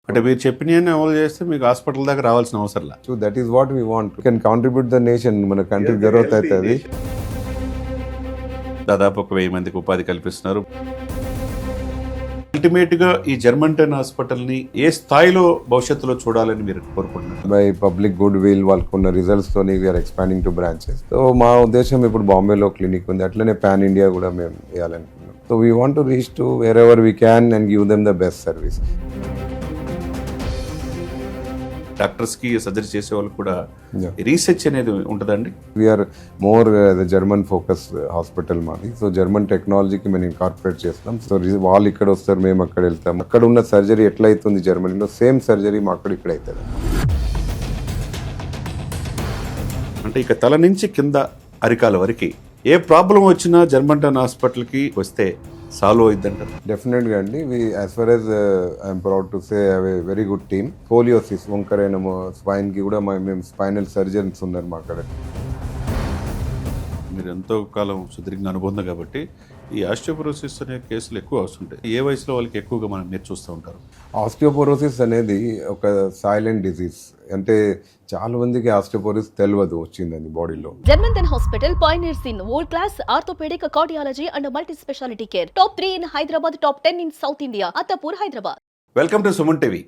అంటే మీరు చెప్పిన అమలు చేస్తే మీకు హాస్పిటల్ దాకా రావాల్సిన అవసరం లేదు. So that is what we want. We can contribute the nation. మన కంట్రీ గ్రోత్ అవుతుంది. దాదాపు 1000 మందికి ఉపాధి కల్పిస్తున్నారు. అల్టిమేట్ గా ఈ జర్మంటన్ హాస్పిటల్ ని ఏ స్థాయిలో భవిష్యత్తులో చూడాలని మీరు కోరుకుంటున్నారు? బై పబ్లిక్ గుడ్ విల్ వాళ్ళకున్న రిజల్ట్స్ తోని we're expanding to branches. So మా ఉద్దేశం ఇప్పుడు బాంబేలో క్లినిక్ ఉంది, అట్లనే పాన్ ఇండియా కూడా మేము వేయాలనుకున్నాం. So we want to reach to wherever we can and give them the best service. Doctors కి సర్జరీ చేసే వాళ్ళు కూడా రీసెర్చ్ అనేది ఉంటుందండి. We are more the German focus hospital మాది. సో జర్మన్ టెక్నాలజీకి మేము ఇన్కార్పొరేట్ చేస్తాం. సో వాళ్ళు ఇక్కడ వస్తారు, మేము అక్కడ వెళ్తాం. అక్కడ ఉన్న సర్జరీ ఎట్లా అవుతుంది జర్మనీలో, సేమ్ సర్జరీ మా అక్కడ ఇక్కడ అవుతుంది. అంటే ఇక తల నుంచి కింద అరికాల వరకు ఏ ప్రాబ్లం వచ్చినా జర్మంటన్ హాస్పిటల్కి వస్తే సాల్వ్ అయిద్దంటారు? డెఫినెట్గా అండి. As far as I'm proud to say have a very good team. Scoliosis వంకరైన స్పైన్కి కూడా మేము స్పైనల్ సర్జన్స్ ఉన్నారు మా అక్కడ. మీరు ఎంతో కాలం సుదీర్ఘ అనుబంధం కాబట్టి ఈ ఆస్టియోపోరోసిస్ అనే కేసులు ఎక్కువ వస్తుంటాయి. ఏ వయసులో వాళ్ళకి ఎక్కువగా మనం మీరు చూస్తూ ఉంటారు? ఆస్టియోపోరోసిస్ అనేది ఒక సైలెంట్ డిజీజ్. అంటే చాలా మందికి ఆస్టియోపోరోసిస్ తెలియదు వచ్చిందని బాడీలో. జర్మంటన్ hospital pioneers in world class orthopedic cardiology and multi specialty care. Top 3 in Hyderabad, top 10 in South India. Attapur, Hyderabad. Welcome to Suman TV.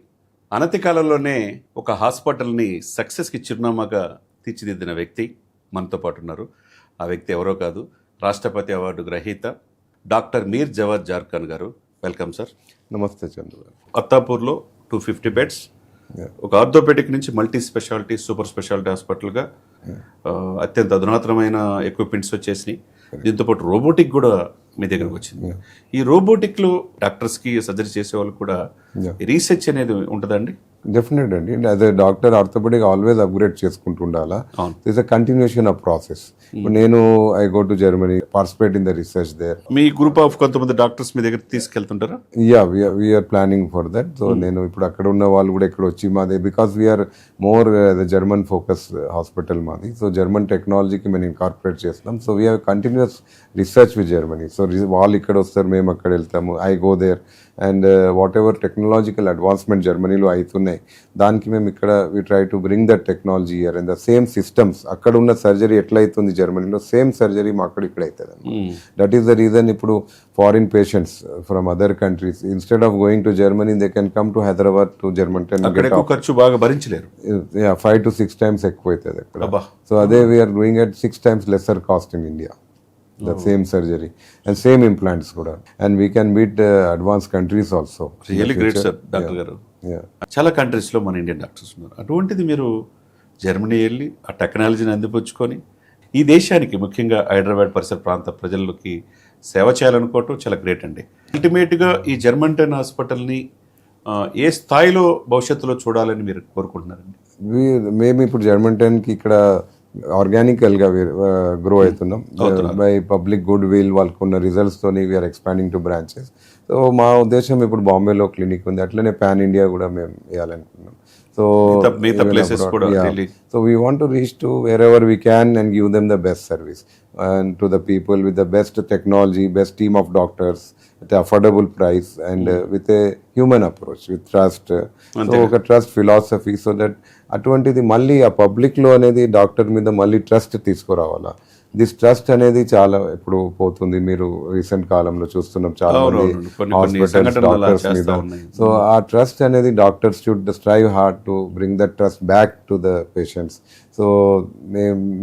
అనతి కాలంలోనే ఒక హాస్పిటల్ని సక్సెస్కి చిరునామాగా తీర్చిదిద్దిన వ్యక్తి మనతో పాటు ఉన్నారు. ఆ వ్యక్తి ఎవరో కాదు, రాష్ట్రపతి అవార్డు గ్రహీత డాక్టర్ మీర్ జవాద్ జార్ఖాన్ గారు. Welcome sir. నమస్తే చంద్ర గారు. అత్తాపూర్లో 250 బెడ్స్, ఒక ఆర్థోపెడిక్ నుంచి మల్టీ స్పెషాలిటీ సూపర్ స్పెషాలిటీ హాస్పిటల్గా అత్యంత అధునాతనమైన ఎక్విప్మెంట్స్ వచ్చేసినాయి. దీంతోపాటు రోబోటిక్ కూడా మీ దగ్గరకు వచ్చింది. ఈ రోబోటిక్లో డాక్టర్స్కి సర్జరీ చేసే వాళ్ళు కూడా రీసెర్చ్ అనేది ఉంటుందండి? డెఫినెట్ అండి. As a doctor orthopaedic always upgrade చేసుకుంటూ ఉండాలా. It's a continuation of process. నేను I go to Germany, participate in the research there. మీ గ్రూప్ ఆఫ్ కొంతమంది డాక్టర్స్ మీ దగ్గర తీసుకెళ్తుంటారా? Yeah, we are planning for that. So నేను ఇప్పుడు అక్కడ ఉన్న వాళ్ళు కూడా ఇక్కడ వచ్చి మాది, because we are more the German focus hospital మాది. సో జర్మన్ టెక్నాలజీకి మేము ఇన్కార్పొరేట్ చేస్తాం. So we are continuous research with Germany. So వాళ్ళు ఇక్కడ వస్తారు, మేము అక్కడ వెళ్తాము. I go there and whatever technological advancement జర్మనీలో అవుతున్నాయి, దానికి మేము ఇక్కడ we try to bring that technology here and the same systems. అక్కడ ఉన్న సర్జరీ ఎట్లా అవుతుంది జర్మనీలో, సేమ్ సర్జరీ మా అక్కడ ఇక్కడ అవుతుంది. దట్ ఈస్ ద రీజన్ ఇప్పుడు foreign patients from other countries instead of going to Germany they can come to Hyderabad to German. ఖర్చు బాగా భరించలేరు. 5 to 6 times ఎక్కువ అవుతుంది అక్కడ. సో అదే we're doing at 6 times lesser cost in India. The same surgery and same implants kuda, and we can beat advanced countries also. Really great sir, doctor గారు. చాలా countries లో మన ఇండియన్ డాక్టర్స్ ఉన్నారు. అటువంటిది మీరు జర్మనీ వెళ్ళి ఆ టెక్నాలజీని అందిపుచ్చుకొని ఈ దేశానికి ముఖ్యంగా హైదరాబాద్ పరిసర ప్రాంత ప్రజలకి సేవ చేయాలనుకోవటం చాలా గ్రేట్ అండి. అల్టిమేట్గా ఈ జర్మంటన్ హాస్పిటల్ని ఏ స్థాయిలో భవిష్యత్తులో చూడాలని మీరు కోరుకుంటున్నారండి? మేము ఇప్పుడు జర్మంటన్కి ఇక్కడ ఆర్గానికల్గా గ్రో అవుతున్నాం. బై పబ్లిక్ గుడ్ విల్ వాళ్ళకున్న రిజల్ట్స్ తోని we're expanding to branches. So మా ఉద్దేశం ఇప్పుడు బాంబేలో క్లినిక్ ఉంది, అట్లనే పాన్ ఇండియా కూడా మేము వేయాలనుకున్నాం. So we want to reach to wherever we can and give them the best service and to the people with the best technology, best team of doctors at affordable price and with a human approach, with trust. So ఒక trust philosophy, so that అటువంటిది మళ్ళీ ఆ పబ్లిక్లో అనేది doctor మీద మళ్ళీ trust తీసుకురావాలా. This trust అనేది చాలా ఇప్పుడు పోతుంది. మీరు రీసెంట్ కాలంలో చూస్తున్నాం చాలా మంది హాస్పిటల్స్ డాక్టర్స్ మీద. సో ఆ ట్రస్ట్ అనేది doctors should strive hard to bring that trust back to the patients. So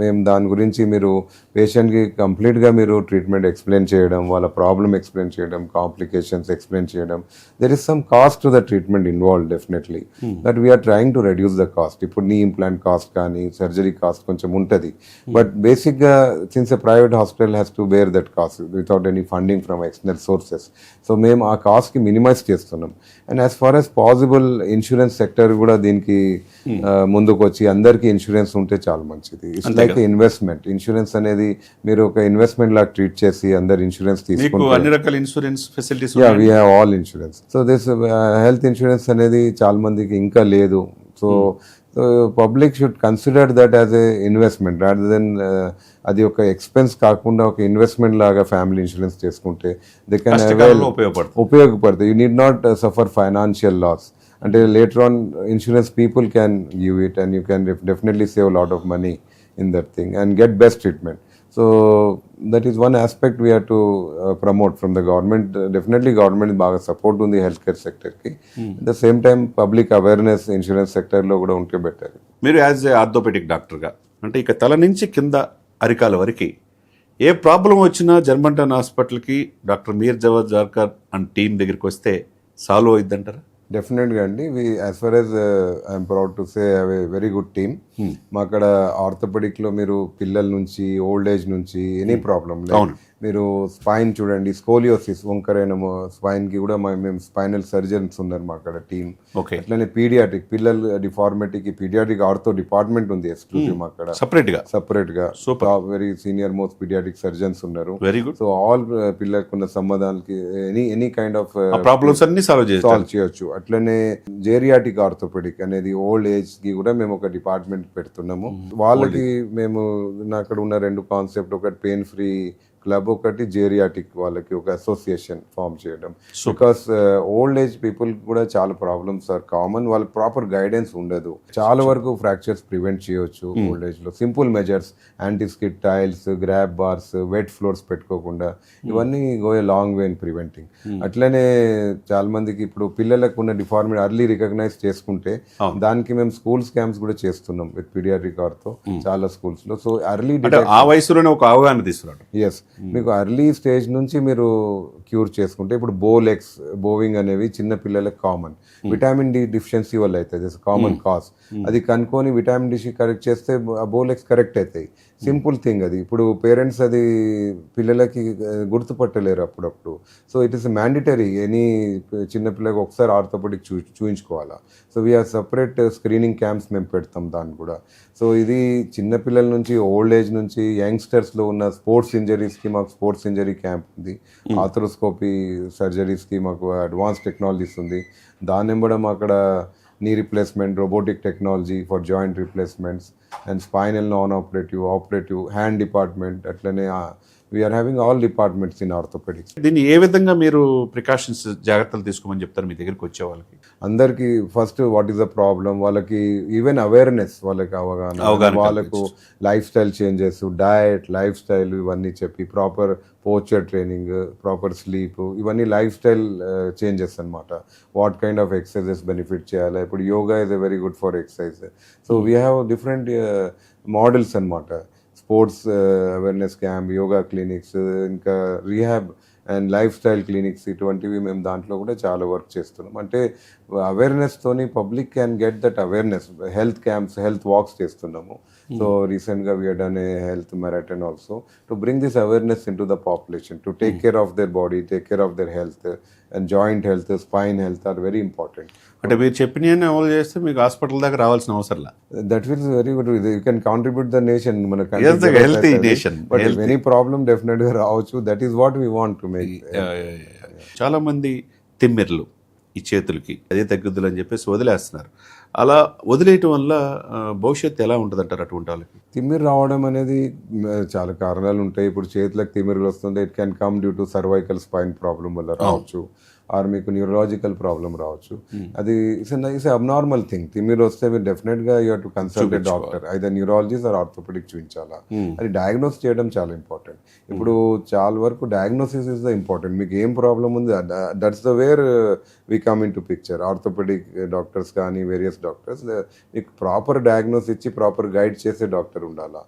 మేము దాని గురించి మీరు పేషెంట్కి కంప్లీట్గా మీరు ట్రీట్మెంట్ ఎక్స్ప్లెయిన్ చేయడం, వాళ్ళ ప్రాబ్లమ్ ఎక్స్ప్లెయిన్ చేయడం, కాంప్లికేషన్స్ ఎక్స్ప్లెయిన్ చేయడం. There is some cost to the treatment involve definitely, but we're trying to reduce the cost. ఇప్పుడు నీ ఇంప్లాంట్ కాస్ట్ కానీ సర్జరీ కాస్ట్ కొంచెం ఉంటుంది, బట్ బేసిక్గా since a private hospital has to bear that cost without any funding from external sources. So మేము ఆ కాస్ట్కి minimize చేస్తున్నాం. And as far as possible insurance sector కూడా దీనికి ముందుకు వచ్చి అందరికీ ఇన్సూరెన్స్ ఉంటే చాలా మంచిది. It's like investment. ఇన్సూరెన్స్ అనేది మీరు ఒక ఇన్వెస్ట్మెంట్ లాగా ట్రీట్ చేసి అందరు ఇన్సూరెన్స్ తీసుకుంటే, అన్ని రకాల insurance facilities, yeah we have all insurance. So this health insurance అనేది చాలా మందికి ఇంకా లేదు. So public should consider that as a investment rather than అది ఒక ఎక్స్పెన్స్ కాకుండా ఒక ఇన్వెస్ట్మెంట్ లాగా ఫ్యామిలీ ఇన్సూరెన్స్ చేసుకుంటే దే కెన్ ఉపయోగపడుతుంది. You need not suffer financial loss. అంటే later on insurance people can give it and you can definitely save a lot of money in that thing and get best treatment. So that is one aspect we have to promote from the government. Definitely government బాగా support ఉంది health care సెక్టర్కి. At the same time public awareness insurance సెక్టర్లో కూడా ఉంటే better. మీరు as a orthopaedic డాక్టర్గా అంటే ఇక తల నుంచి కింద అరికాల వరకు ఏ ప్రాబ్లం వచ్చినా జర్మంటన్ హాస్పిటల్కి డాక్టర్ మీర్ జవాద్ జార్కర్ అండ్ టీం దగ్గరికి వస్తే సాల్వ్ అవుద్దంటారా? డెఫినెట్గా అండి. As far as I'm proud to say have a very good team. మా అక్కడ ఆర్థోపెడిక్లో మీరు పిల్లల నుంచి ఓల్డ్ ఏజ్ నుంచి ఎనీ ప్రాబ్లం మీరు స్పైన్ చూడండి, స్కోలియోసిస్ వంకరైన స్పైన్కి కూడా మేము స్పైనల్ సర్జన్స్ ఉన్నారు మా అక్కడ టీమ్. అట్లనే పీడియాట్రిక్ పిల్లల డిఫార్మిటీకి పీడియాట్రిక్ ఆర్థో డిపార్ట్మెంట్ ఉంది ఎక్స్క్లూజివ్ మా అక్కడ సపరేట్గా very senior most paediatric surgeons ఉన్నారు. Very good. సో ఆల్ పిల్లలకు ఉన్న సంబంధాలకి ఎనీ కైండ్ ఆఫ్ ప్రాబ్లమ్స్ అన్ని సాల్వ్ చేయొచ్చు. అట్లనే జేరియాటిక్ ఆర్థోపెడిక్ అనేది ఓల్డ్ ఏజ్ కి కూడా మేము ఒక డిపార్ట్మెంట్ పెడుతున్నాము. వాళ్ళకి మేము అక్కడ ఉన్న 2 కాన్సెప్ట్, ఒకటి పెయిన్ ఫ్రీ క్లబ్, ఒకటి జేరియాటిక్ వాళ్ళకి ఒక అసోసియేషన్ ఫామ్ చేయడం. బికాస్ ఓల్డ్ ఏజ్ పీపుల్ కూడా చాలా ప్రాబ్లమ్స్ ఆర్ కామన్. వాళ్ళ ప్రాపర్ గైడెన్స్ ఉండదు. చాలా వరకు ఫ్రాక్చర్స్ ప్రివెంట్ చేయొచ్చు ఓల్డ్ ఏజ్ లో. Simple measures, anti skid tiles, grab bars, wet floors పెట్టుకోకుండా ఇవన్నీ go a long way in preventing. అట్లనే చాలా మందికి ఇప్పుడు పిల్లలకు ఉన్న డిఫార్మిటీ అర్లీ రికగ్నైజ్ చేసుకుంటే దానికి మేము స్కూల్స్ క్యాంప్స్ కూడా చేస్తున్నాం విత్ పీడియాట్రిక్ ఆర్థో చాలా స్కూల్స్ లో. సో అర్లీ ఆ వయసులోనే ఒక అవగాహన తీసుకురావడం. ఎస్, మీకు అర్లీ స్టేజ్ నుంచి మీరు క్యూర్ చేసుకుంటే ఇప్పుడు బోవింగ్ అనేవి చిన్న పిల్లలకు కామన్. విటామిన్ డి డిఫిషియన్సీ వల్ల అవుతుంది, కామన్ కాజ్. అది కనుక్కొని విటామిన్ డి కరెక్ట్ చేస్తే ఆ బోలెక్స్ కరెక్ట్ అవుతాయి. సింపుల్ థింగ్ అది. ఇప్పుడు పేరెంట్స్ అది పిల్లలకి గుర్తుపట్టలేరు అప్పుడప్పుడు. So it is mandatory any చిన్న పిల్లలకు ఒకసారి ఆర్థోపెడిక్ చూయించుకోవాలా. So we are separate screening camps మేము పెడతాం దాన్ని కూడా. సో ఇది చిన్నపిల్లల నుంచి ఓల్డ్ ఏజ్ నుంచి యంగ్స్టర్స్లో ఉన్న స్పోర్ట్స్ ఇంజరీస్కి మాకు స్పోర్ట్స్ ఇంజరీ క్యాంప్ ఉంది. ఆర్థ్రోస్కోపీ సర్జరీస్కి మాకు అడ్వాన్స్ టెక్నాలజీస్ ఉంది. దాని వెంబడం అక్కడ knee replacement, robotic technology for joint replacements, and spinal non-operative, operative, hand department. అట్లనే we are having all departments in orthopedics. దీన్ని ఏ విధంగా మీరు ప్రికాషన్స్ జాగ్రత్తలు తీసుకోమని చెప్తారు మీ దగ్గరికి వచ్చే వాళ్ళకి? అందరికి first what is the problem, వాళ్ళకి ఈవెన్ అవేర్నెస్, వాళ్ళకి అవగాహన, వాళ్ళకు life style changes, diet, life style ఇవన్నీ చెప్పి proper posture training, proper sleep, ఇవన్నీ లైఫ్ స్టైల్ చేంజెస్ అనమాట. What kind of exercises benefit చేయాలి. ఇప్పుడు yoga is a very good for exercise. So we have different models అనమాట. Sports awareness camp, yoga clinics, ఇంకా rehab and life style clinics, ఇటువంటివి మేము దాంట్లో కూడా చాలా వర్క్ చేస్తున్నాం. అంటే అవేర్నెస్తోని public can get that awareness. Health camps, health walks చేస్తున్నాము. సో రీసెంట్గా we done a health marathon also to bring this awareness into the population to take care of their body, take care of their health. And joint health, spine health are very important. అంటే మీరు చెప్పిన అమలు చేస్తే మీకు hospital దాకా రావాల్సిన అవసరం. That will very good. You can contribute the nation. మన healthy nation. But any problem definite గా రావచ్చు. That is what we want to make. చాలా మంది తిమ్మిర్లు ఈ చేతులకి అదే తగ్గుద్దులు అని చెప్పేసి వదిలేస్తున్నారు. అలా వదిలేయటం వల్ల భవిష్యత్తు ఎలా ఉంటుంది అంటారు అటువంటి వాళ్ళకి? తిమ్మిరి రావడం అనేది చాలా కారణాలు ఉంటాయి. ఇప్పుడు చేతులకు తిమ్మిరులు వస్తుంది. It can come due to cervical spine problem వల్ల రావచ్చు, ఆర్ మీకు న్యూరలాజికల్ ప్రాబ్లం రావచ్చు. అది ఇట్స్ అబ్నార్మల్ థింగ్. తిమ్మిరి వస్తే మీరు డెఫినెట్ గా you have to consult a doctor, either neurologist or orthopaedic చూపించాలా. అది డయాగ్నోస్ చేయడం చాలా ఇంపార్టెంట్. ఇప్పుడు చాలా వరకు డయాగ్నోసిస్ ఇస్ ద ఇంపార్టెంట్. మీకు ఏం ప్రాబ్లం ఉంది, that's the where we come in to picture. Orthopaedic doctors కానీ వేరియస్ డాక్టర్స్ మీకు ప్రాపర్ డయాగ్నోస్ ఇచ్చి ప్రాపర్ గైడ్ చేసే డాక్టర్ ఉండాలా.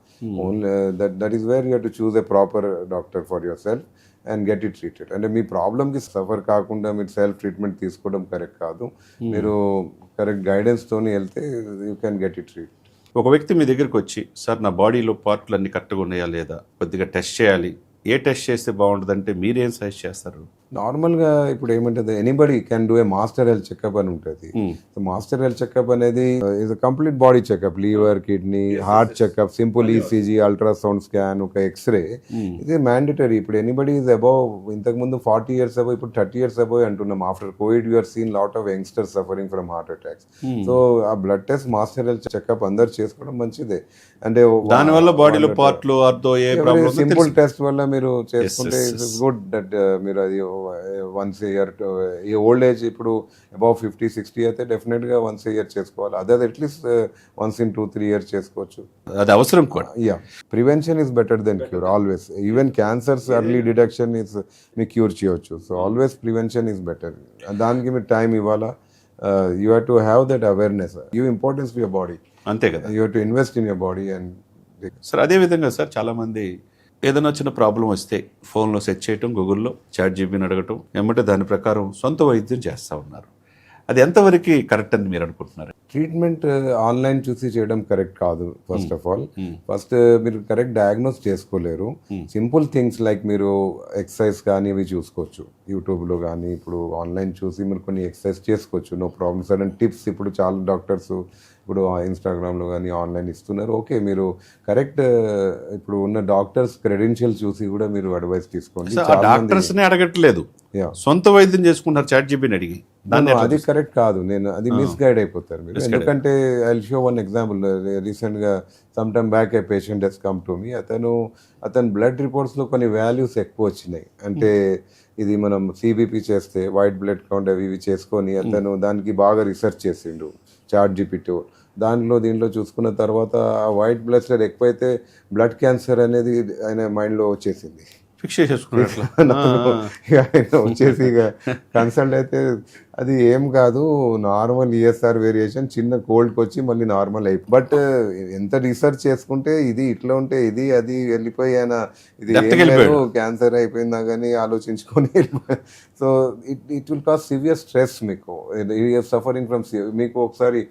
Only that is where you have to choose a proper doctor for yourself and get it treated. అంటే మీ ప్రాబ్లమ్కి suffer కాకుండా మీరు self treatment తీసుకోవడం కరెక్ట్ కాదు. మీరు కరెక్ట్ గైడెన్స్తో వెళ్తే you can get it treat. ఒక వ్యక్తి మీ దగ్గరికి వచ్చి, సార్ నా బాడీలో పార్ట్లు అన్ని కరెక్ట్గా ఉన్నాయా లేదా, కొద్దిగా టెస్ట్ చేయాలి, ఏ టెస్ట్ చేస్తే బాగుంటుందంటే మీరేం సజెస్ట్ చేస్తారు? నార్మల్గా ఇప్పుడు ఏమంటుంది, anybody can do a master health checkup అని ఉంటుంది. మాస్టర్ హెల్త్ చెకప్ అనేది is complete body checkup. Liver, kidney, heart checkup, simple ECG, ultrasound scan, ఒక ఎక్స్రే, ఇది మ్యాండేటరీ. ఇప్పుడు ఎనీబడి ఈజ్ అబౌవ్, ఇంతకుముందు 40 years అబౌవ్, ఇప్పుడు 30 years అబౌవ్ అంటున్నాం. After Covid you are seen lot of youngsters suffering from heart attacks. So ఆ blood test, master health checkup అందరు చేసుకోవడం మంచిదే. అంటే దానివల్ల బాడీలో పార్ట్లు సింపుల్ టెస్ట్ వల్ల మీరు చేసుకుంటే ఇట్స్ గుడ్ దట్ మీరు అది వన్స్ ఏ ఇయర్. ఈ ఓల్డ్ ఏజ్ ఇప్పుడు అబౌవ్ 50-60 అయితే డెఫినెట్గా వన్స్ ఏ ఇయర్ చేసుకోవాలి. అదే అట్లీస్ట్ వన్స్ ఇన్ 2-3 years చేసుకోవచ్చు. అది అవసరం కూడా. Yeah, prevention is better than cure always. Even cancers early detection is మీకు క్యూర్ చేయవచ్చు. So always prevention is better. దానికి మీరు టైం ఇవ్వాలా. You have to have that awareness. Give importance to your body. అంతే కదా. You have to invest in your body. And sir అదేవిధంగా sir చాలామంది ఏదైనా చిన్న ప్రాబ్లం వస్తే ఫోన్లో సెర్చ్ చేయటం, గూగుల్లో ChatGPTని అడగటం, ఏమంటే దాని ప్రకారం సొంత వైద్యం చేస్తూ ఉన్నారు. అది ఎంతవరకు కరెక్ట్ అని మీరు అనుకుంటున్నారు? ట్రీట్మెంట్ ఆన్లైన్ చూసి చేయడం కరెక్ట్ కాదు. ఫస్ట్ ఆఫ్ ఆల్ మీరు కరెక్ట్ డయాగ్నోస్ చేసుకోలేరు. సింపుల్ థింగ్స్ లైక్ మీరు ఎక్సర్సైజ్ కానీ ఇవి చూసుకోవచ్చు యూట్యూబ్లో కానీ. ఇప్పుడు ఆన్లైన్ చూసి మీరు కొన్ని ఎక్సర్సైజ్ చేసుకోవచ్చు, నో ప్రాబ్లమ్. సడన్ టిప్స్ ఇప్పుడు చాలా డాక్టర్స్ ఇప్పుడు ఇన్స్టాగ్రామ్లో కానీ ఆన్లైన్ ఇస్తున్నారు. ఓకే, మీరు కరెక్ట్ ఇప్పుడు ఉన్న డాక్టర్స్ క్రెడెన్షియల్ చూసి కూడా మీరు అడ్వైస్ తీసుకోండి. డాక్టర్స్ని అడగట్లేదు, సొంత వైద్యం చేసుకుంటారు ChatGPTని అడిగి. అది కరెక్ట్ కాదు. అది మిస్గైడ్ అయిపోతారు మీరు. ఎందుకంటే ఐ షో వన్ ఎగ్జాంపుల్. రీసెంట్గా some time back a patient he's come to me. అతను బ్లడ్ రిపోర్ట్స్లో కొన్ని వాల్యూస్ ఎక్కువ వచ్చినాయి. అంటే ఇది మనం CBP చేస్తే వైట్ బ్లడ్ కౌంట్ అవి ఇవి చేసుకొని అతను దానికి బాగా రీసెర్చ్ చేసిండు ChatGPT. దీంట్లో చూసుకున్న తర్వాత ఆ వైట్ బ్లడ్ సెల్ ఎక్కువైతే బ్లడ్ క్యాన్సర్ అనేది ఆయన మైండ్లో వచ్చేసింది. ఫిక్స్ చేసేసుకున్నట్లు వచ్చేసి ఇక కన్సల్ట్ అయితే అది ఏం కాదు, నార్మల్ ESR వేరియేషన్, చిన్న కోల్డ్కి వచ్చి మళ్ళీ నార్మల్ అయిపోయి. బట్ ఎంత రీసెర్చ్ చేసుకుంటే ఇది ఇట్లా ఉంటే ఇది అది వెళ్ళిపోయి ఆయన ఇది క్యాన్సర్ అయిపోయిందా కానీ ఆలోచించుకొని so it will cause severe stress. మీకు సఫరింగ్ ఫ్రమ్ మీకు ఒకసారి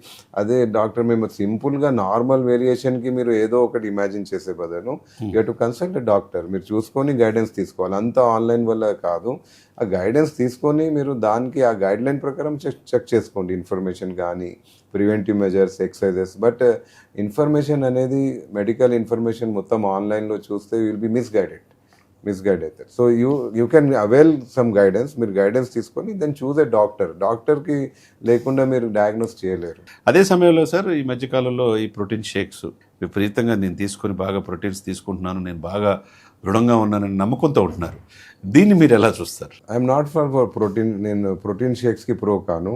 అదే డాక్టర్ మేము సింపుల్గా నార్మల్ వేరియేషన్కి మీరు ఏదో ఒకటి ఇమాజిన్ చేసే బదులు యూ టు కన్సల్ట్ డాక్టర్. మీరు చూసుకొని గైడెన్స్ తీసుకోవాలి. అంతా ఆన్లైన్ వల్ల కాదు. ఆ గైడెన్స్ తీసుకొని మీరు దానికి ఆ గైడ్ లైన్ ప్రకారం చెక్ చేసుకోండి. ఇన్ఫర్మేషన్ కానీ preventive measures, exercises. But information అనేది మెడికల్ ఇన్ఫర్మేషన్ మొత్తం ఆన్లైన్లో చూస్తే విల్ బి మిస్గైడ్ అవుతారు. So you can avail some guidance. మీరు గైడెన్స్ తీసుకొని దెన్ చూజ్ ఏ డాక్టర్కి లేకుండా మీరు డయాగ్నోస్ చేయలేరు. అదే సమయంలో సార్ ఈ మధ్యకాలంలో ఈ ప్రోటీన్ షేక్స్ విపరీతంగా నేను తీసుకొని బాగా ప్రోటీన్స్ తీసుకుంటున్నాను, నేను బాగా దృఢంగా ఉన్నానని నమ్మకంతో ఉంటున్నారు. దీన్ని మీరు ఎలా చూస్తారు? I'm not for protein. నేను ప్రోటీన్ షేక్స్కి ప్రో కాను.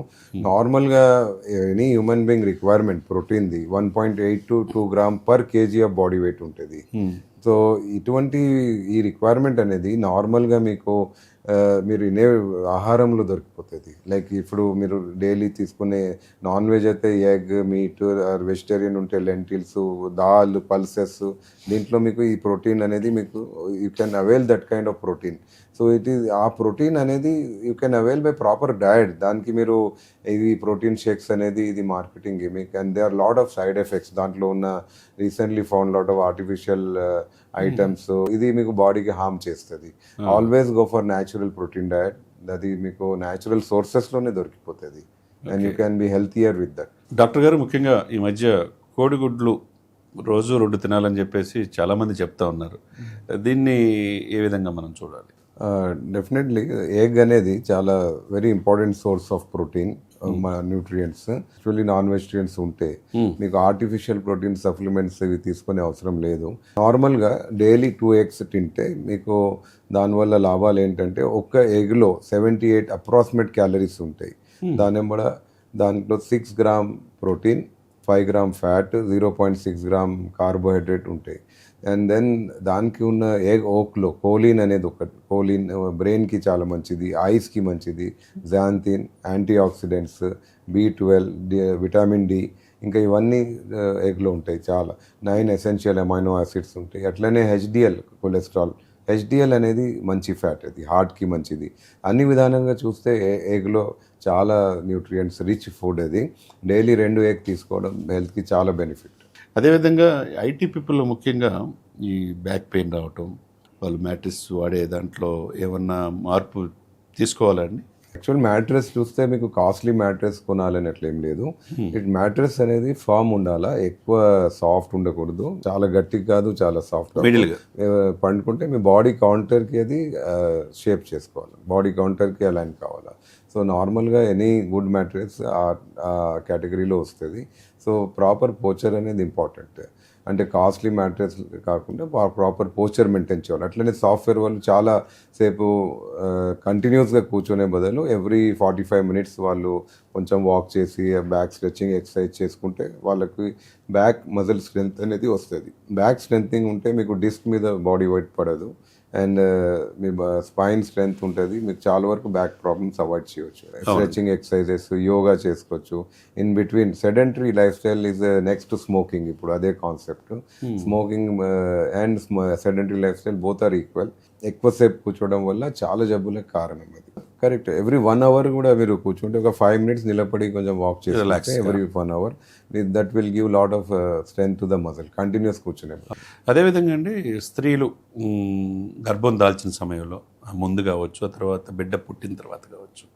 నార్మల్గా ఎనీ హ్యూమన్ బీయింగ్ రిక్వైర్మెంట్ ప్రోటీన్ది 1.8 to 2 grams per kg of body weight ఉంటుంది. సో ఇటువంటి ఈ రిక్వైర్మెంట్ అనేది నార్మల్గా మీకు మీరు ఇనే ఆహారంలో దొరికిపోతుంది. లైక్ ఇప్పుడు మీరు డైలీ తీసుకునే నాన్ వెజ్ అయితే ఎగ్, మీట్, వెజిటేరియన్ ఉంటే లెంటిల్స్, దాల్, పల్సెస్, దీంట్లో మీకు ఈ ప్రోటీన్ అనేది మీకు you can avail that kind of protein. So ఆ ప్రోటీన్ అనేది you can avail by proper diet. దానికి మీరు ఇది ప్రోటీన్ షేక్స్ అనేది ఇది marketing gimmick and they are lot of side effects. దాంట్లో ఉన్న recently found lot of artificial items. ఇది మీకు బాడీకి హార్మ్ చేస్తుంది. Always go for natural protein diet. అది మీకు న్యాచురల్ సోర్సెస్లోనే దొరికిపోతుంది and you can be healthier with that. Doctor గారు, ముఖ్యంగా ఈ మధ్య కోడిగుడ్లు రోజు 2 తినాలని చెప్పేసి చాలామంది చెప్తా ఉన్నారు. దీన్ని ఏ విధంగా మనం చూడాలి? డెఫినెట్లీ ఎగ్ అనేది చాలా very important source of protein, మన న్యూట్రియంట్స్. యాక్చువల్లీ నాన్ వెజిటేరియన్స్ ఉంటే మీకు ఆర్టిఫిషియల్ ప్రోటీన్ సప్లిమెంట్స్ ఇవి తీసుకునే అవసరం లేదు. నార్మల్గా డైలీ 2 eggs తింటే మీకు దానివల్ల లాభాలు ఏంటంటే ఒక్క ఎగ్లో 78 అప్రాక్సిమేట్ క్యాలరీస్ ఉంటాయి. దాంట్లో 6 grams protein, 5 grams fat, 0.6 grams carbohydrate ఉంటాయి. అండ్ దెన్ దానికి ఉన్న ఎగ్ ఓక్లో కోలిన్ అనేది ఒకటి. కోలిన్ బ్రెయిన్కి చాలా మంచిది, ఐస్కి మంచిది, xanthin, antioxidants, B12, vitamin D, ఇంకా ఇవన్నీ ఎగ్లో ఉంటాయి. చాలా 9 ఎసెన్షియల్ అమైనో యాసిడ్స్ ఉంటాయి. అట్లనే HDL కొలెస్ట్రాల్. HDL అనేది మంచి ఫ్యాట్, అది హార్ట్కి మంచిది. అన్ని విధానంగా చూస్తే ఎగ్లో చాలా న్యూట్రియంట్స్ రిచ్ ఫుడ్. అది డైలీ 2 eggs తీసుకోవడం హెల్త్కి చాలా బెనిఫిట్. అదేవిధంగా IT పీపుల్ ముఖ్యంగా ఈ బ్యాక్ పెయిన్ రావటం, వాళ్ళు మ్యాట్రిస్ వాడే దాంట్లో ఏమన్నా మార్పు తీసుకోవాలండి? యాక్చువల్ మ్యాట్రెస్ చూస్తే మీకు కాస్ట్లీ మ్యాట్రెస్ కొనాలని అట్లేం లేదు. మ్యాట్రెస్ అనేది ఫామ్ ఉండాలా, ఎక్కువ సాఫ్ట్ ఉండకూడదు, చాలా గట్టిగా కాదు, చాలా సాఫ్ట్. పండుకుంటే మీ బాడీ కౌంటర్కి అది షేప్ చేసుకోవాలి, బాడీ కౌంటర్కి అలైన్ కావాలా. సో నార్మల్గా ఎనీ గుడ్ మ్యాట్రెస్ ఆ కేటగిరీలో వస్తుంది. సో ప్రాపర్ పోచర్ అనేది ఇంపార్టెంట్. అంటే కాస్ట్లీ మ్యాట్రెస్ కాకుండా ప్రాపర్ పోస్చర్ మెయింటైన్ చేయాలి. అట్లనే సాఫ్ట్వేర్ వాళ్ళు చాలా సేపు కంటిన్యూస్గా కూర్చునే బదులు ఎవ్రీ 45 minutes వాళ్ళు కొంచెం వాక్ చేసి బ్యాక్ స్ట్రెచ్చింగ్ ఎక్సర్సైజ్ చేసుకుంటే వాళ్ళకి బ్యాక్ మజిల్ స్ట్రెంత్ అనేది వస్తుంది. బ్యాక్ స్ట్రెంథింగ్ ఉంటే మీకు డిస్క్ మీద బాడీ వెయిట్ పడదు అండ్ మీ స్పైన్ స్ట్రెంత్ ఉంటుంది. మీకు చాలా వరకు బ్యాక్ ప్రాబ్లమ్స్ అవాయిడ్ చేయవచ్చు. స్ట్రెచింగ్ ఎక్సర్సైజెస్, యోగా చేసుకోవచ్చు. In between sedentary lifestyle is next smoking. ఇప్పుడు అదే concept. Smoking and sedentary lifestyle both are equal. ఎక్కువసేపు కూర్చోవడం వల్ల చాలా జబ్బులకు కారణం అది. కరెక్ట్. ఎవ్రీ 1 hour కూడా మీరు కూర్చుంటే ఒక 5 minutes నిలబడి కొంచెం వాక్ చేస్తే every 1 hour that will give lot of strength to the muscle. Continuous కూర్చునే. అదేవిధంగా అండి, స్త్రీలు గర్భం దాల్చిన సమయంలో ముందు కావచ్చు, ఆ తర్వాత బిడ్డ పుట్టిన తర్వాత కావచ్చు,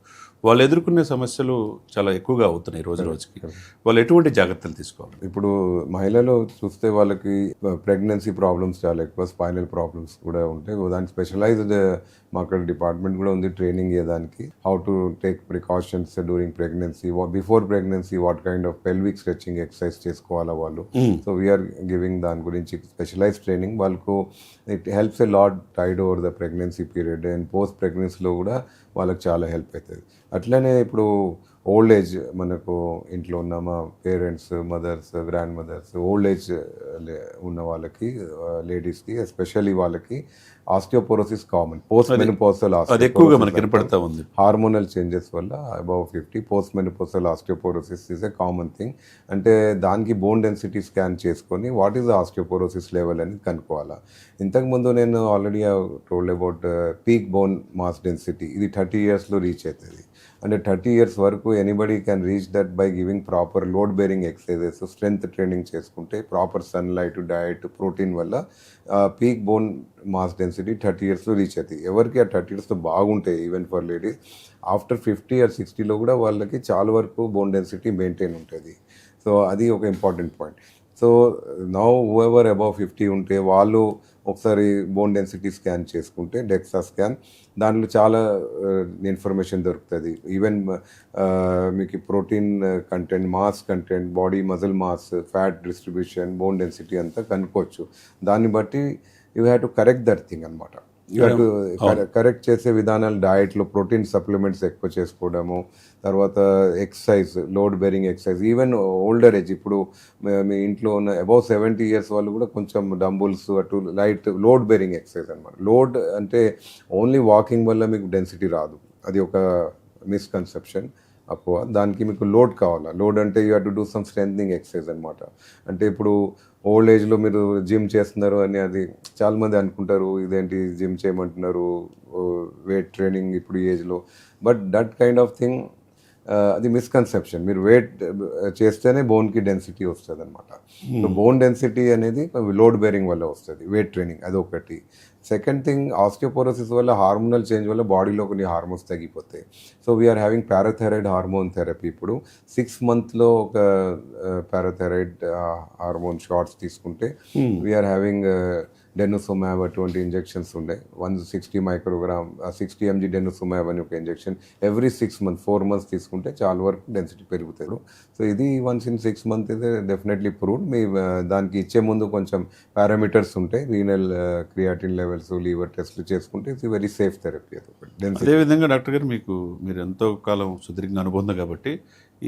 వాళ్ళు ఎదుర్కొనే సమస్యలు చాలా ఎక్కువగా అవుతున్నాయి రోజు రోజుకి. వాళ్ళు ఎటువంటి జాగ్రత్తలు తీసుకోవాలి? ఇప్పుడు మహిళలు చూస్తే వాళ్ళకి ప్రెగ్నెన్సీ ప్రాబ్లమ్స్ చాలా ఎక్కువ, స్పైనల్ ప్రాబ్లమ్స్ కూడా ఉంటాయి. దానికి స్పెషలైజ్డ్ మా అక్కడ డిపార్ట్మెంట్ కూడా ఉంది ట్రైనింగ్ ఇవ్వడానికి. How to take precautions during pregnancy, before pregnancy what kind of pelvic stretching exercise చేసుకోవాలా వాళ్ళు. సో వీఆర్ గివింగ్ దాని గురించి స్పెషలైజ్ ట్రైనింగ్. వాళ్ళకు it helps a lot tide over the pregnancy period and post ప్రెగ్నెన్సీలో కూడా వాళ్ళకి చాలా హెల్ప్ అవుతుంది. అట్లనే ఇప్పుడు ఓల్డ్ ఏజ్ మనకు ఇంట్లో ఉన్న మా parents, mothers, grandmothers, old age ఉన్న వాళ్ళకి, లేడీస్కి ఎస్పెషల్లీ వాళ్ళకి osteoporosis common. Post menopausal osteoporosis hormonal changes వల్ల above 50 post menopausal osteoporosis is a common thing. అంటే దానికి బోన్ డెన్సిటీ స్కాన్ చేసుకొని what is the osteoporosis level అని కనుక్కోవాలా. ఇంతకుముందు నేను already told about peak bone mass density. ఇది 30 yearsలో రీచ్ అవుతుంది. అంటే 30 years వరకు anybody can reach that by giving proper load bearing exercises, strength training చేసుకుంటే, ప్రాపర్ సన్లైట్, డయట్, ప్రోటీన్ వల్ల పీక్ బోన్ మాస్ డెన్సిటీ 30 yearsలో రీచ్ అవుతుంది. ఎవరికి ఆ 30 yearsలో బాగుంటాయి, even for ladies after 50 or 60లో కూడా వాళ్ళకి చాలా వరకు బోన్ డెన్సిటీ మెయింటైన్ ఉంటుంది. సో అది ఒక important point. So now whoever above 50 ఉంటే వాళ్ళు ఒకసారి బోన్ డెన్సిటీ స్కాన్ చేసుకుంటే, డెక్సా స్కాన్, దాంట్లో చాలా ఇన్ఫర్మేషన్ దొరుకుతుంది. ఈవెన్ మీకు protein content, mass content, body muscle mass, fat distribution, bone density అంతా కనుక్కోవచ్చు. దాన్ని బట్టి you have to correct that thing అనమాట. యూ హ్యావ్ టు కరెక్ట్ చేసే విధానాలు డయట్లో ప్రోటీన్ సప్లిమెంట్స్ ఎక్కువ చేసుకోవడము, తర్వాత exercise, load bearing exercise. Even older age, ఇప్పుడు మీ ఇంట్లో ఉన్న అబౌవ్ 70 years వాళ్ళు కూడా కొంచెం డంబుల్స్, అటు లైట్ లోడ్ బేరింగ్ ఎక్సర్సైజ్ అనమాట. లోడ్ అంటే ఓన్లీ వాకింగ్ వల్ల మీకు డెన్సిటీ రాదు, అది ఒక మిస్కన్సెప్షన్. అప్పుడు దానికి మీకు లోడ్ కావాలా. లోడ్ అంటే you have to do some strengthening exercise అనమాట. అంటే ఇప్పుడు ఓల్డ్ ఏజ్లో మీరు జిమ్ చేస్తున్నారు అని అది చాలామంది అనుకుంటారు, ఇదేంటి జిమ్ చేయమంటున్నారు, వెయిట్ ట్రైనింగ్ ఇప్పుడు ఈ ఏజ్లో. But that kind of thing అది మిస్కన్సెప్షన్. మీరు వెయిట్ చేస్తేనే బోన్కి డెన్సిటీ వస్తుంది అనమాట. సో బోన్ డెన్సిటీ అనేది లోడ్ బేరింగ్ వల్ల వస్తుంది, వెయిట్ ట్రైనింగ్, అది ఒకటి. సెకండ్ థింగ్, ఆస్టియోపోరోసిస్ వల్ల హార్మోనల్ చేంజ్ వల్ల బాడీలో కొన్ని హార్మోన్స్ తగ్గిపోతాయి. So we're having parathyroid hormone therapy. ఇప్పుడు 6 monthsలో ఒక పారాథైరాయిడ్ హార్మోన్ షాట్స్ తీసుకుంటే వీఆర్ హ్యావింగ్ డెనుసోమాబ్ అటువంటి ఇంజెక్షన్స్ ఉండే 160 microgram 60 mg డెనుసోమాబ్ అని ఒక ఇంజెక్షన్ ఎవ్రీ 6 months 4 months తీసుకుంటే చాలా వరకు డెన్సిటీ పెరుగుతారు. సో ఇది వన్స్ ఇన్ 6 months ఇది డెఫినెట్లీ ప్రూవ్డ్. మీ దానికి ఇచ్చే ముందు కొంచెం పారామీటర్స్ ఉంటాయి, రీనల్ క్రియాటిన్ లెవెల్స్, లీవర్ టెస్ట్లు చేసుకుంటే ఇట్స్ వెరీ సేఫ్ థెరపీ. అదేవిధంగా డాక్టర్ గారు, మీరు ఎంతో కాలం సుదీర్ఘ అనుబంధం కాబట్టి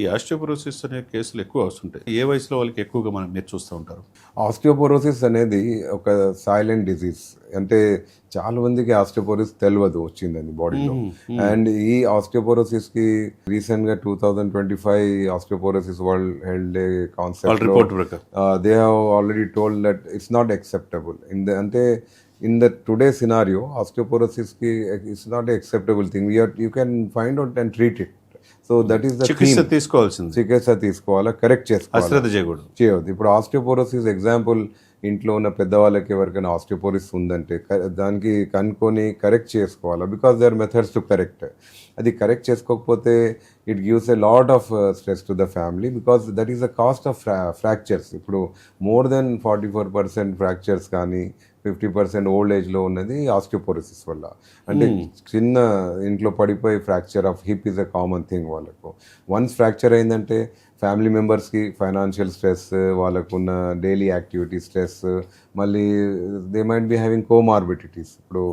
ఈ ఆస్టియోపోరోసిస్ అనే కేసులు ఎక్కువ వస్తుంటాయి. ఏ వయసులో వాళ్ళకి ఎక్కువగా మీరు చూస్తూ ఉంటారు? ఆస్టియోపోరోసిస్ అనేది ఒక సైలెంట్ డిజీజ్. అంటే చాలా మందికి ఆస్టియోపోరోసిస్ తెలియదు వచ్చిందని బాడీలో. అండ్ ఈ ఆస్టియోపోరోసిస్కి రీసెంట్గా 2025 osteoporosis world health day concept they have already told that it's not acceptable అంటే in the today scenario, osteoporosis is not an acceptable thing. You can find out and treat it. So that is the చికిత్స తీసుకోవాల్సింది. చికిత్స తీసుకోవాలా, correct చేసుకోవాలి, అశ్రద్ధ చేయకూడదు. ఇప్పుడు osteoporosis example, ఇంట్లో ఉన్న పెద్దవాళ్ళకి ఎవరికైనా ఆస్టియోపోరోసిస్ ఉందంటే దానికి కనుక్కొని కరెక్ట్ చేసుకోవాలా. Because they are methods to correct. అది కరెక్ట్ చేసుకోకపోతే it gives a lot of stress to the family, because that is the cost of fractures. ఇప్పుడు మోర్ దెన్ 44% ఫ్రాక్చర్స్ కానీ 50% ఓల్డ్ ఏజ్లో ఉన్నది ఆస్టియోపోరోసిస్ వల్ల. అంటే చిన్న ఇంట్లో పడిపోయి fracture of hip is a common thing వాళ్ళకు. వన్స్ ఫ్రాక్చర్ అయిందంటే ఫ్యామిలీ మెంబర్స్కి ఫైనాన్షియల్ స్ట్రెస్, వాళ్ళకున్న డైలీ యాక్టివిటీ స్ట్రెస్, మళ్ళీ they might be having comorbidities. ఇప్పుడు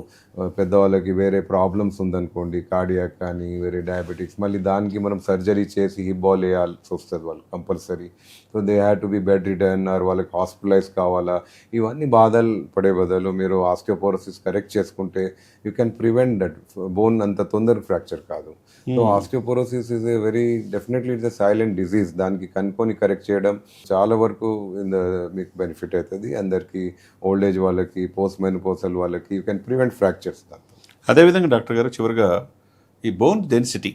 పెద్దవాళ్ళకి వేరే ప్రాబ్లమ్స్ ఉందనుకోండి, కార్డియాక్ కానీ వేరే డయాబెటిక్స్, మళ్ళీ దానికి మనం సర్జరీ చేసి హిప్ బాల్ వేయాల్సి వస్తుంది వాళ్ళు compulsory. So they have to be bedridden or వాళ్ళకి హాస్పిటలైజ్ కావాలా. ఇవన్నీ బాధలు పడే బదులు మీరు ఆస్టియోపోరోసిస్ కరెక్ట్ చేసుకుంటే you can prevent that. Bone అంత తొందర ఫ్రాక్చర్ కాదు. So osteoporosis is a very definitely it's a silent disease. దానికి కనుక్కొని కరెక్ట్ చేయడం చాలా వరకు మీకు బెనిఫిట్ అవుతుంది. అందరికీ ఓల్డ్ ఏజ్ వాళ్ళకి, పోస్ట్ మెనోపాజల్ వాళ్ళకి యూ కెన్ ప్రివెంట్ ఫ్రాక్చర్స్. అదేవిధంగా డాక్టర్ గారు చివరిగా ఈ బోన్ డెన్సిటీ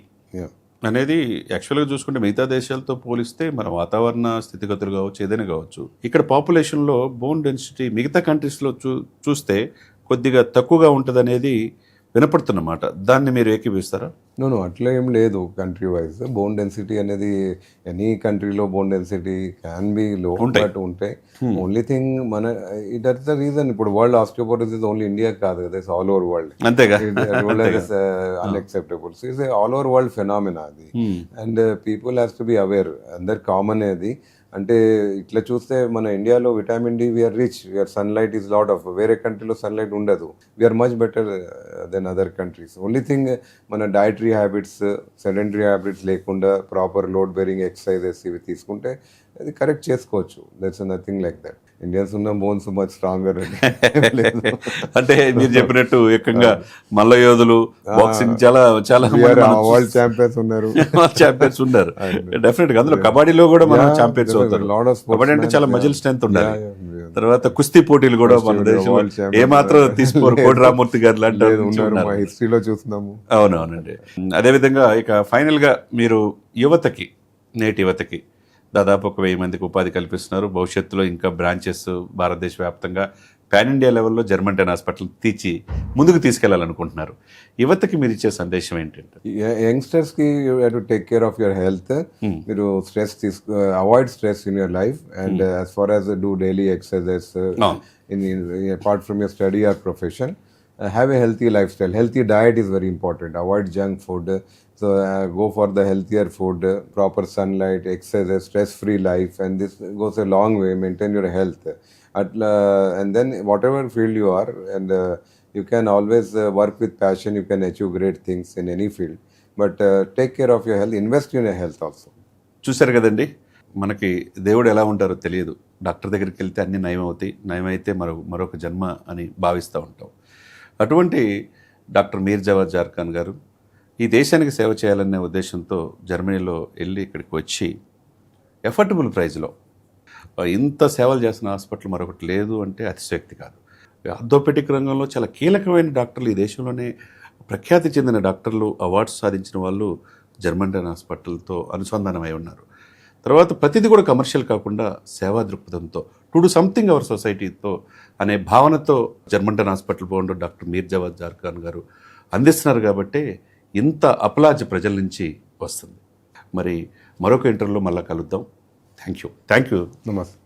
అనేది యాక్చువల్గా చూసుకుంటే మిగతా దేశాలతో పోలిస్తే మన వాతావరణ స్థితిగతులు కావచ్చు, ఏదైనా కావచ్చు, ఇక్కడ పాపులేషన్లో బోన్ డెన్సిటీ మిగతా కంట్రీస్లో చూస్తే కొద్దిగా తక్కువగా ఉంటుంది అనేది వినపడుతున్నమాట. దాన్ని మీరు ఏకీపిస్తారా? నో అట్లా ఏం లేదు. కంట్రీ వైజ్ బోన్ డెన్సిటీ అనేది ఎనీ కంట్రీలో bone density can be low, but ఉంటాయి. ఓన్లీ థింగ్ మన ఇట్ ఆర్ ద రీజన్. ఇప్పుడు వరల్డ్ ఆస్టియోపోరోసిస్ ఓన్లీ ఇండియా కాదు కదా, ఇట్స్ ఆల్ ఓవర్ వరల్డ్. అంతేగా, unacceptable. It's all over world phenomena అది. And people has to be aware. అందరు common అది. అంటే ఇట్లా చూస్తే మన ఇండియాలో vitamin D we are rich, we are sunlight is lot of. వేరే కంట్రీలో సన్లైట్ ఉండదు. We're much better than other countries. Only thing మన డైటరీ హ్యాబిట్స్, సెడెంటరీ హ్యాబిట్స్ లేకుండా ప్రాపర్ లోడ్ బేరింగ్ ఎక్సర్సైజెస్ ఇవి తీసుకుంటే అది కరెక్ట్ చేసుకోవచ్చు. That's nothing like that. Indians ఉన్న బోన్స్ మచ్ స్ట్రాంగర్. అంటే మీరు చెప్పినట్టు ఏకంగా మల్ల యోధులు, బాక్సింగ్ చాలా చాలా వరల్డ్ ఛాంపియన్స్ ఉన్నారు. ఛాంపియన్స్ ఉన్నారు డెఫినెట్ గా. అందులో కబడ్డీలో కూడా మనం ఛాంపియన్స్ అవుతారు. కబడ్డీ అంటే చాలా మజిల్ స్ట్రెంత్ ఉండాలి. తర్వాత కుస్తీ పోటీలు కూడా మన దేశంలో ఏమాత్రం తీసుకోరు. కోటి రామూర్తి గారు లాంటి హిస్టరీలో చూస్తున్నాము. అవునవునండి. అదేవిధంగా ఇక ఫైనల్ గా మీరు యువతకి, నేటి యువతకి దాదాపు 1,000 మందికి ఉపాధి కల్పిస్తున్నారు. భవిష్యత్తులో ఇంకా బ్రాంచెస్ భారతదేశ వ్యాప్తంగా పాన్ ఇండియా లెవెల్లో జర్మంటైన్ హాస్పిటల్ తీర్చి ముందుకు తీసుకెళ్లాలనుకుంటున్నారు. యువతకి మీరు ఇచ్చే సందేశం ఏంటంటే? యంగ్స్టర్స్ కి you have to take care of your health. మీరు stress avoid stress in your life and as far as do daily exercises apart from your study or profession. Have a healthy lifestyle. Healthy diet is very important. Avoid junk food. So go for the healthier food, proper sunlight, exercise, stress-free life, and this goes a long way. Maintain your health, and then whatever field you are, and you can always work with passion. You can achieve great things in any field. But take care of your health. Invest in your health also. చూశారు కదండి, మనకి దేవుడు ఎలా ఉంటారో తెలియదు. Doctor దగ్గరికి వెళ్తే అన్ని నయమవుతాయి, నయమైతే మరొక జన్మ అని భావిస్తూ ఉంటాం. అటువంటి డాక్టర్ మీర్ జవాద్ జార్ఖాన్ గారు ఈ దేశానికి సేవ చేయాలనే ఉద్దేశంతో జర్మనీలో వెళ్ళి ఇక్కడికి వచ్చి ఎఫర్డబుల్ ప్రైజ్లో ఇంత సేవలు చేస్తున్న హాస్పిటల్ మరొకటి లేదు అంటే అతిశయోక్తి కాదు. ఆర్థోపెడిక్ రంగంలో చాలా కీలకమైన డాక్టర్లు, ఈ దేశంలోనే ప్రఖ్యాతి చెందిన డాక్టర్లు, అవార్డ్స్ సాధించిన వాళ్ళు జర్మంటైన్ హాస్పిటల్తో అనుసంధానమై ఉన్నారు. తర్వాత ప్రతిదీ కూడా కమర్షియల్ కాకుండా సేవా దృక్పథంతో టు డూ సంథింగ్ అవర్ సొసైటీతో అనే భావనతో జర్మంటైన్ hospital founder doctor Mir Javad జార్ఖాన్ గారు అందిస్తున్నారు. కాబట్టి ఇంత అప్లాజ్ ప్రజల నుంచి వస్తుంది. మరి మరొక ఇంటర్వ్యూలో మళ్ళీ కలుద్దాం. Thank you. నమస్తే.